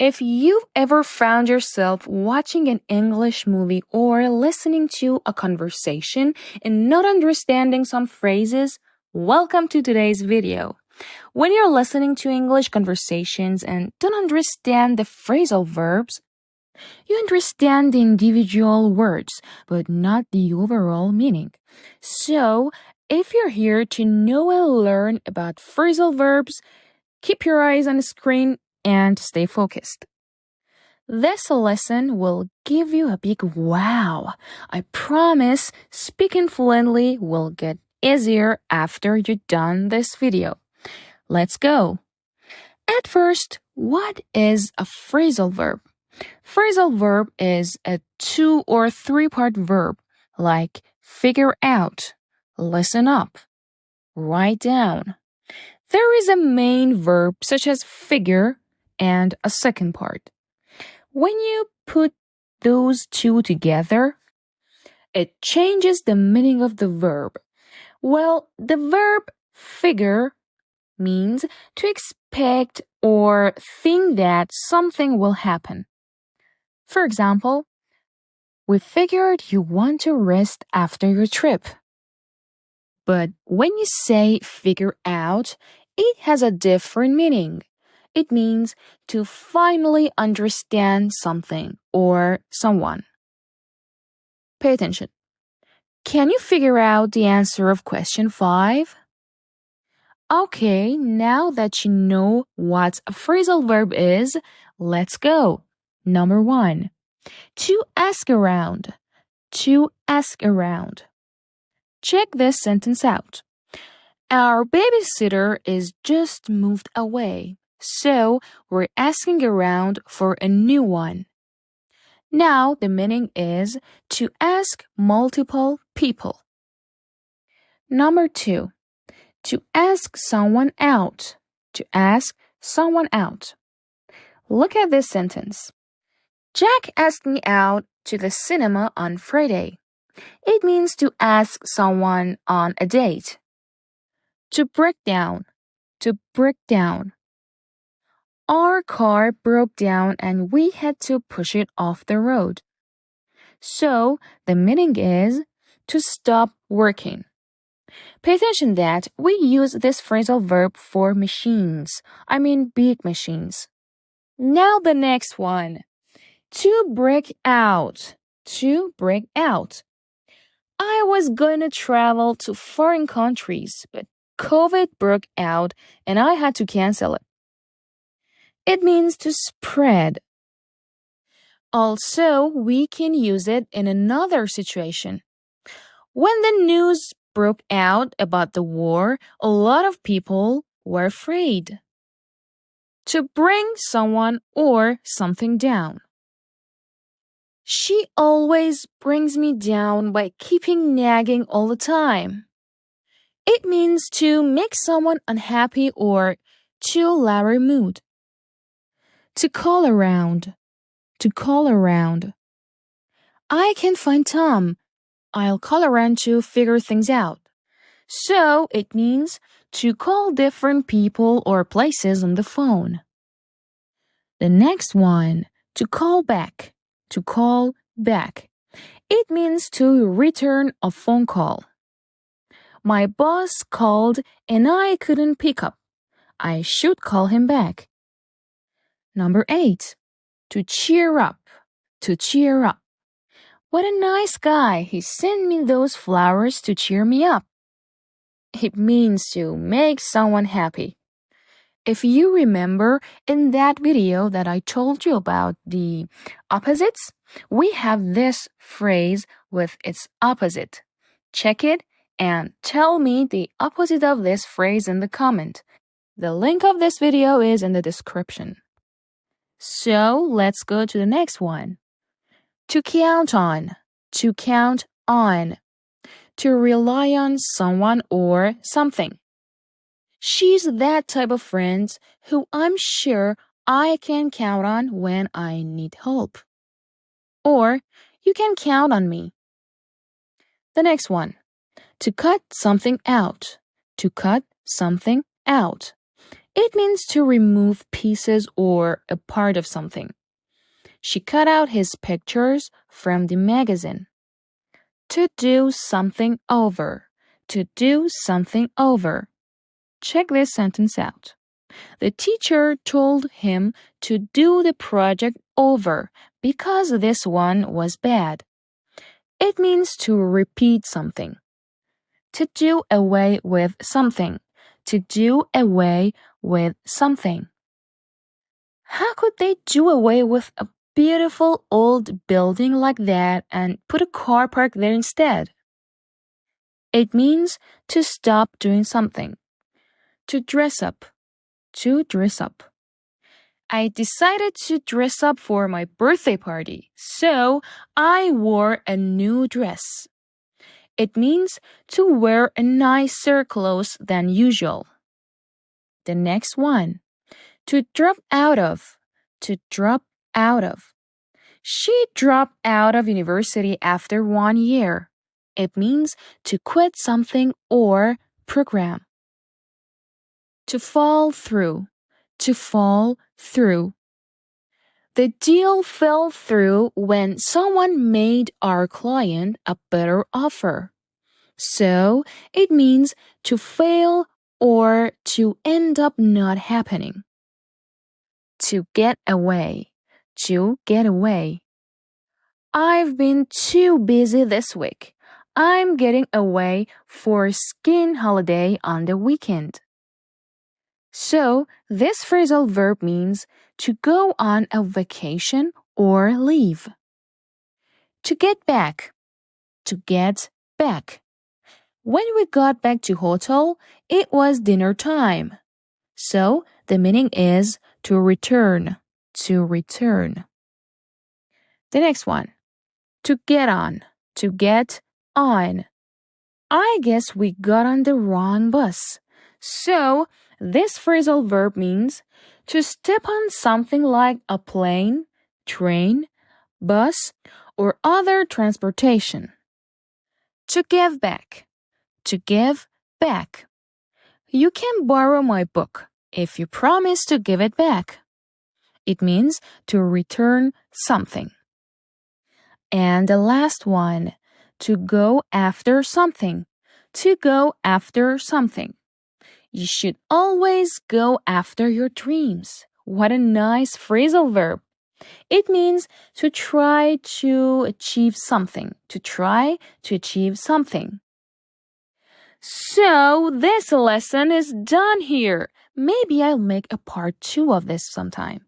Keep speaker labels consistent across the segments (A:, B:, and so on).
A: If you've ever found yourself watching an English movie or listening to a conversation and not understanding some phrases, welcome to today's video. When you're listening to English conversations and don't understand the phrasal verbs, you understand the individual words, but not the overall meaning. So, if you're here to know and learn about phrasal verbs, keep your eyes on the screen and stay focused. This lesson will give you a big wow. I promise speaking fluently will get easier after you've done this video. Let's go. At first, what is a phrasal verb? Phrasal verb is a 2 or 3-part verb like figure out, listen up, write down. There is a main verb such as figure and a second part. When you put those two together, it changes the meaning of the verb. Well, the verb figure means to expect or think that something will happen. For example, we figured you want to rest after your trip. But when you say figure out, it has a different meaning. It means to finally understand something or someone. Pay attention. Can you figure out the answer of question 5? Okay, now that you know what a phrasal verb is, let's go. Number 1. To ask around. To ask around. Check this sentence out. Our babysitter is just moved away, so we're asking around for a new one. Now the meaning is to ask multiple people. Number 2. To ask someone out. To ask someone out. Look at this sentence. Jack asked me out to the cinema on Friday. It means to ask someone on a date. To break down. To break down. Our car broke down and we had to push it off the road. So, the meaning is to stop working. Pay attention that we use this phrasal verb for machines. I mean big machines. Now the next one. To break out. To break out. I was going to travel to foreign countries, but COVID broke out and I had to cancel it. It means to spread. Also, we can use it in another situation. When the news broke out about the war, a lot of people were afraid. To bring someone or something down. She always brings me down by keeping nagging all the time. It means to make someone unhappy or to lower mood. To call around. To call around. I can't find Tom. I'll call around to figure things out. So it means to call different people or places on the phone. The next one, to call back. To call back. It means to return a phone call. My boss called and I couldn't pick up. I should call him back. Number 8. To cheer up. To cheer up. What a nice guy. He sent me those flowers to cheer me up. It means to make someone happy. If you remember in that video that I told you about the opposites, we have this phrase with its opposite. Check it and tell me the opposite of this phrase in the comment. The link of this video is in the description. So let's go to the next one. To count on. To count on. To rely on someone or something. She's that type of friend who I'm sure I can count on when I need help. Or, you can count on me. The next one. To cut something out. To cut something out. It means to remove pieces or a part of something. She cut out his pictures from the magazine. To do something over. To do something over. Check this sentence out. The teacher told him to do the project over because this one was bad. It means to repeat something. To do away with something. To do away with something. How could they do away with a beautiful old building like that and put a car park there instead? It means to stop doing something. To dress up. To dress up. I decided to dress up for my birthday party, so I wore a new dress. It means to wear a nicer clothes than usual. The next one. To drop out of. To drop out of. She dropped out of university after 1 year. It means to quit something or program. To fall through. To fall through. The deal fell through when someone made our client a better offer. So, it means to fail or to end up not happening. To get away. To get away. I've been too busy this week. I'm getting away for a skiing holiday on the weekend. So, this phrasal verb means to go on a vacation or leave. To get back. To get back. When we got back to hotel, it was dinner time. So, the meaning is to return. To return. The next one. To get on. To get on. I guess we got on the wrong bus. So, this phrasal verb means to step on something like a plane, train, bus, or other transportation. To give back. To give back. You can borrow my book if you promise to give it back. It means to return something. And the last one, to go after something. To go after something. You should always go after your dreams. What a nice phrasal verb. It means to try to achieve something. To try to achieve something. So, this lesson is done here. Maybe I'll make a part 2 of this sometime.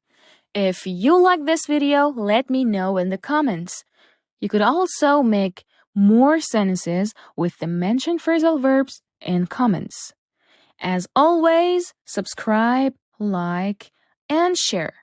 A: If you like this video, let me know in the comments. You could also make more sentences with the mentioned phrasal verbs in comments. As always, subscribe, like, and share.